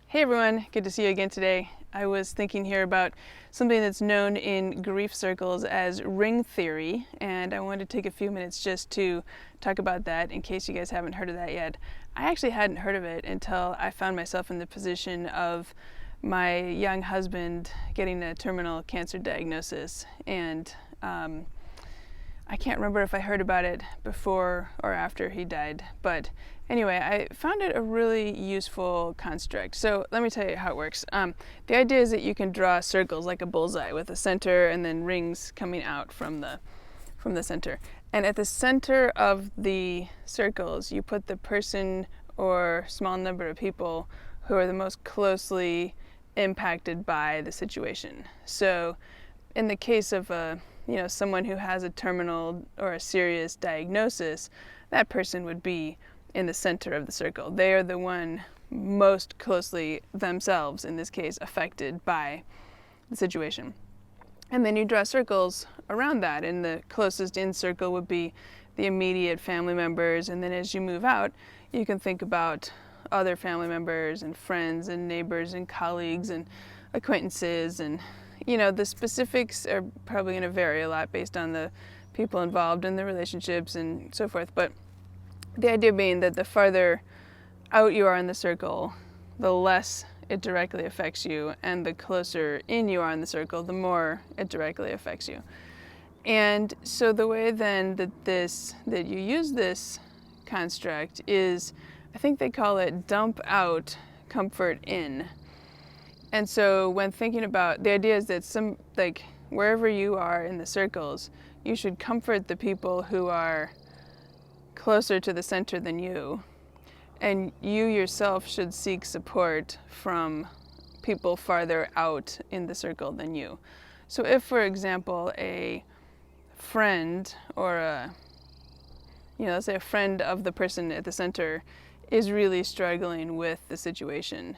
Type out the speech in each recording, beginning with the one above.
Hey everyone, good to see you again today. I was thinking here about something that's known in grief circles as ring theory, and I wanted to take a few minutes just to talk about that in case you guys haven't heard of that yet. I actually hadn't heard of it until I found myself in the position of my young husband getting a terminal cancer diagnosis, and I can't remember if I heard about it before or after he died, but anyway, I found it a really useful construct. So let me tell you how it works. The idea is that you can draw circles like a bullseye with a center and then rings coming out from the center. And at the center of the circles, you put the person or small number of people who are the most closely impacted by the situation. So in the case of someone who has a terminal or a serious diagnosis, that person would be in the center of the circle. They are the one most closely themselves, in this case, affected by the situation. And then you draw circles around that, and the closest in circle would be the immediate family members, and then as you move out, you can think about other family members and friends and neighbors and colleagues and acquaintances, and the specifics are probably going to vary a lot based on the people involved and the relationships and so forth. But the idea being that the farther out you are in the circle, the less it directly affects you, and the closer in you are in the circle, the more it directly affects you. And so the way then that you use this construct is, I think they call it dump out, comfort in. And so when thinking about, the idea is that wherever you are in the circles, you should comfort the people who are closer to the center than you, and you yourself should seek support from people farther out in the circle than you. So if, for example, a friend or let's say a friend of the person at the center is really struggling with the situation,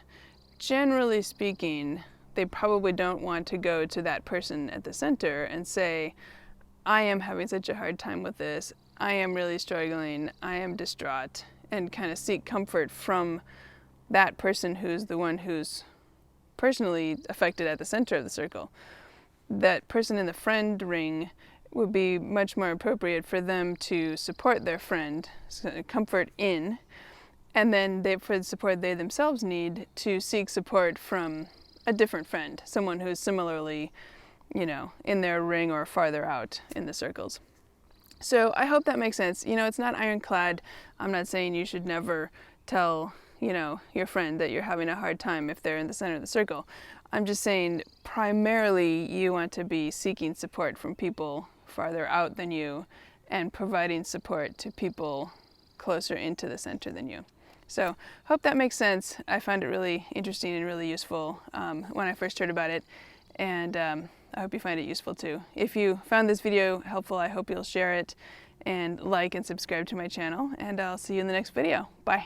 generally speaking, they probably don't want to go to that person at the center and say, I am having such a hard time with this, I am really struggling, I am distraught, and kind of seek comfort from that person who's the one who's personally affected at the center of the circle. That person in the friend ring would be much more appropriate for them to support their friend, so comfort in, and then for the support they themselves need, to seek support from a different friend, someone who's similarly, in their ring or farther out in the circles. So I hope that makes sense. It's not ironclad. I'm not saying you should never tell, your friend that you're having a hard time if they're in the center of the circle. I'm just saying primarily you want to be seeking support from people farther out than you and providing support to people closer into the center than you. So hope that makes sense. I found it really interesting and really useful when I first heard about it, and I hope you find it useful too. If you found this video helpful, I hope you'll share it and like and subscribe to my channel, and I'll see you in the next video. Bye.